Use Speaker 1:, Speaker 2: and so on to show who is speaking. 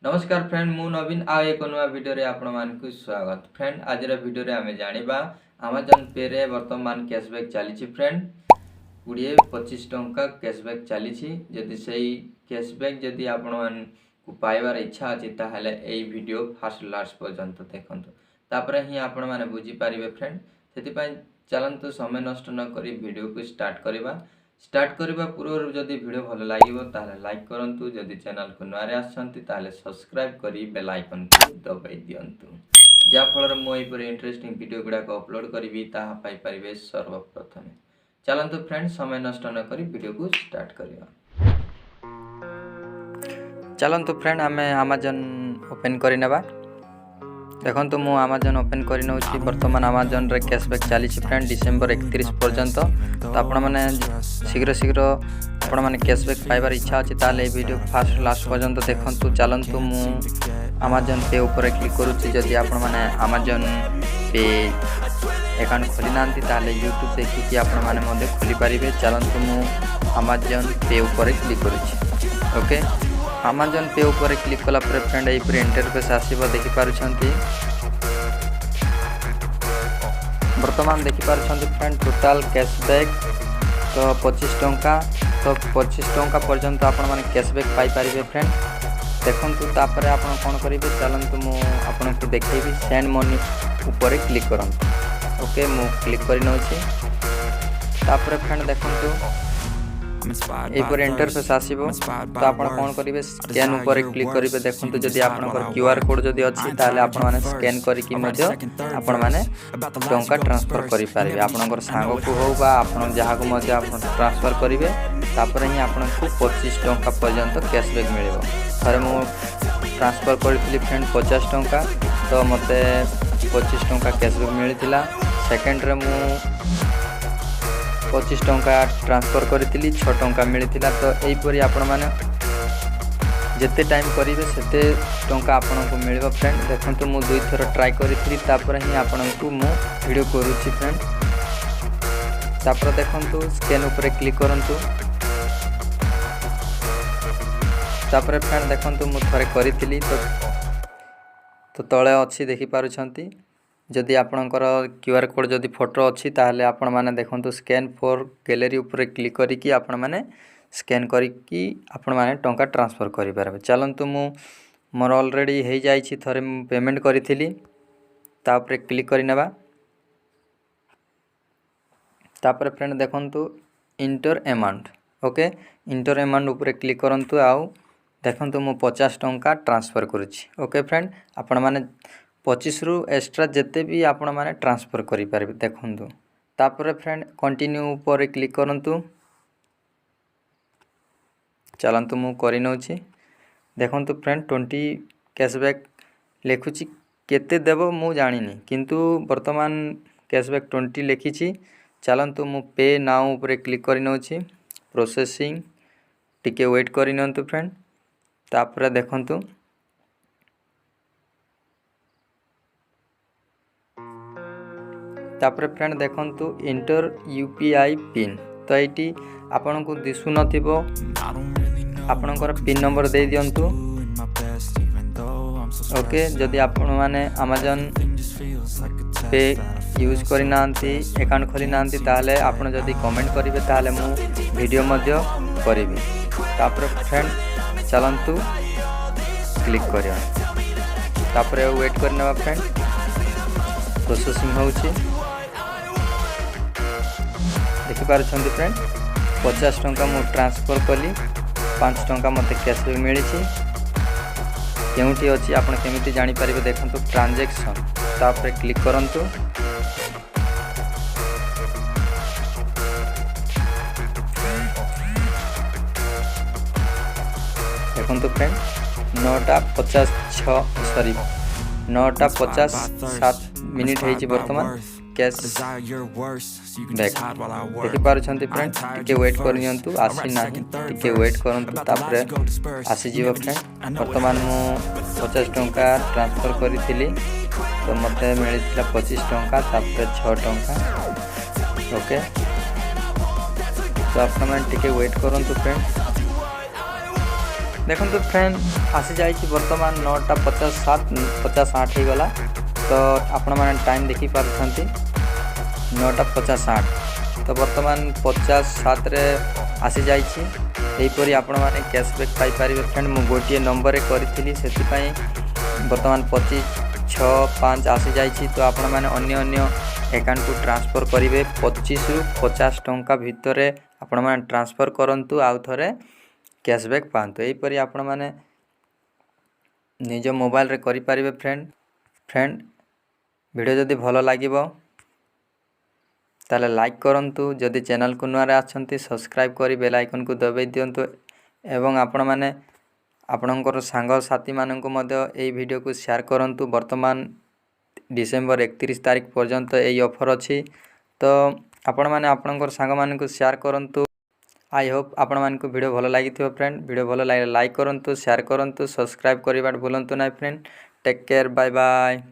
Speaker 1: नमस्कार फ्रेंड मु नवीन आ एक नुआ वीडियो रे आपण मान को स्वागत। फ्रेंड आज वीडियो रे आमे जानिबा Amazon Pay रे वर्तमान कैशबैक चली फ्रेंड 20-25 टंका कैशबैक चली। जदि सही कैशबैक जदि आपण मान को पाइबार इच्छा अछि ताहले एई वीडियो फर्स्ट लास्ट पर्यंत देखंतु तापरे ही आपण माने बुझी पारिबे फ्रेंड। सेति पय चलंतु समय नष्ट न करी वीडियो को स्टार्ट करबा पूर्व जदि वीडियो भल लागिवो ताहले लाइक करंतु जदि चैनल को नया आछंती ताहले सब्सक्राइब करी बेल आइकन को दबाई दियंतु जा फल मो एपर इंटरेस्टिंग वीडियो गुडा को अपलोड करी ताहा पाई परिबे सर्वप्रथम। चलंतु फ्रेंड समय नष्ट न करी वीडियो को स्टार्ट करिया। चलंतु फ्रेंड आमे Amazon ओपन करि नेबा। देखंतु मु Amazon ओपन करि नउछि। वर्तमान Amazon रे कैशबैक चली फ्रेंड डिसेंबर 31 पर्यंत। तो आपण माने शीघ्र आपण माने कैशबैक पाइबार इच्छा अछि ताले वीडियो फर्स्ट लास्ट पर्यंत देखंतु। चलंतु मु Amazon पे ऊपर क्लिक करूछि। जदि आपण माने Amazon पे अकाउंट खोली नांती ताले YouTube देखि कि आपण माने मध्ये खोली परिबे। चलंतु मु Amazon पे ऊपर क्लिक करूछि। ओके Amazon पे ऊपर क्लिक कला पर फ्रेंड एई पर इंटरफेस आसीबो देखि पारुछंती। वर्तमान देखि पारुछंती फ्रेंड टोटल कैशबैक तो 25 टंका। तो 25 टंका पर्यंत आपण माने कैशबैक पाई परिबे फ्रेंड। देखंतु तापरे आपण कोन करिवे चलंतु मु आपण को देखैबी सेंड मनी ऊपर क्लिक करंतु। ओके मु क्लिक करि नउछि। तापरे फ्रेंड देखंतु ए पर इंटरफेस आसीबो। तो आपण कोन करिवे स्कैन ऊपर क्लिक करिवे। देखंतु जदि आपनकर क्यूआर कोड जदि अछि ताले आपण माने स्कैन करि कि मध्य आपण माने टंका ट्रांसफर करि पारिबे। आपनकर सांग को हो बा आपण जहा को मध्य आपण ट्रांसफर करिवे तापर ही आपण को 25 टंका पर्यंत कैशबैक मिलिबो। थरे मु ट्रांसफर करथिली फ्रेंड 50 टंका तो मते 25 टंका कैशबैक मिलिथिला। सेकंड रे मु 25 टंका ट्रांसफर करथिली 6 टंका मिलिथिला। तो एई परी आपण माने जते टाइम करिवे सेते टंका आपण को मिलिबो फ्रेंड। देखंतु मु दुई थर ट्राई करथिली तापर ही आपण को मु वीडियो करूछि फ्रेंड। तापर देखंतु स्कैन ऊपर क्लिक करंतु। तापर फ्रेंड देखंतु मु थरे करथिली तो तळे अछि देखि पारुछंती। जदि आपणकर क्यूआर कोड जदि फोटो अछि ताहले आपण माने देखंतु स्कैन फॉर गैलरी ऊपर क्लिक करी कि आपण माने स्कैन करी कि आपण माने टंका ट्रांसफर करि परबे। चलंतु मु मोर ऑलरेडी हे जाई छी थरे पेमेंट करिथिली ता ऊपर क्लिक करि नेबा। तापर फ्रेंड देखंतु inter amount. Okay inter amount ऊपर क्लिक करंतु आउ देखंतु मु 50 टंका ट्रांसफर करूछि। ओके फ्रेंड आपण माने 25 रु एक्स्ट्रा जते भी आपण माने ट्रांसफर करि परबे देखंतु। तापर फ्रेंड कंटिन्यू ऊपर क्लिक करंतु। चलंतु मु करि नउछि। देखंतु फ्रेंड 20 कैशबैक लेखुछि केते देबो मु जानिनी किंतु वर्तमान कैशबैक 20 लेखिछि। चलंतु मु पे नाउ ऊपर क्लिक करि नउछि। प्रोसेसिंग टिके वेट करि नंतु फ्रेंड। तापर देखंतु तापर फ्रेंड देखंतु इंटर यूपीआई पिन। तो एटी आपन को दिसु नथिबो आपनकर पिन नंबर दे दियंतु। ओके जदि आपण माने Amazon पे यूज करि नांती अकाउंट खोली नांती ताले आपण जदि कमेंट करिवे ताले मु वीडियो मध्य करिवि। तापर फ्रेंड चलंतु क्लिक करिया। तापर वेट करनेबा फ्रेंड प्रोसेसिंग होउची देखि पारुछंती फ्रेंड 50 टंका मु ट्रांसफर कली 5 टंका मते कैशबैक मिलिछि। केउठी अछि आपण केमिति जानि परिबे देखंतु ट्रांजैक्शन तापर क्लिक करंतु। देखंतु फ्रेंड 9:57 मिनिट हेछि वर्तमान कैश बैक देखि पारुछंती फ्रेंड। टिके वेट करनियंतु आसी नाही टिके वेट करंतु तापरे आसी जीव फ्रेंड। वर्तमान मु 50 टंका ट्रांसफर करिथिली तो मते मिलिथिला 25 टंका तापरे 6 टंका। ओके तो आपण टिके वेट करंतु फ्रेंड। देखो फ्रेंड आसी जाइए बर्तमान 9:57 50:08 हो गला। तो आपण मैंने टाइम देखी पार्टी 9:58 तो बर्तमान 57 रे आसी जाइए। यहीपरी आपण मैंने कैशबैक पाइपर फ्रेंड मु गोटे नंबर करी से बर्तमान 2565 आसी जाइए। तो आपण मैंने अन्य अकाउंट को ट्रांसफर करेंगे 25 रु 50 टंका भितर आपण मैंने ट्रांसफर करंतु आउ थरे कैशबैक पांतु। यहीपरी आपण मैंने निज मोबाइल रे करि पारिबे फ्रेंड वीडियो जदि भल लागिबो ताले लाइक करंतु। जदि चैनल को नुआरे आछंती सब्सक्राइब करी बेल आइकन को दबाई दियंतु एवं आपण माने आपणकर सांग साथी मानन को मध्य एई वीडियो को शेयर करंतु। वर्तमान डिसेंबर 31 तारिख पर्यंत एई ऑफर अछि। तो आपण माने आपणकर सांग मानन को शेयर करंतु। आई होप आपण मान को वीडियो भल लगी फ्रेंड। वीडियो भल लगे लाइक करंतु शेयर करंतु सब्सक्राइब करिबाट भूलंतु ना friend. Take care bye bye.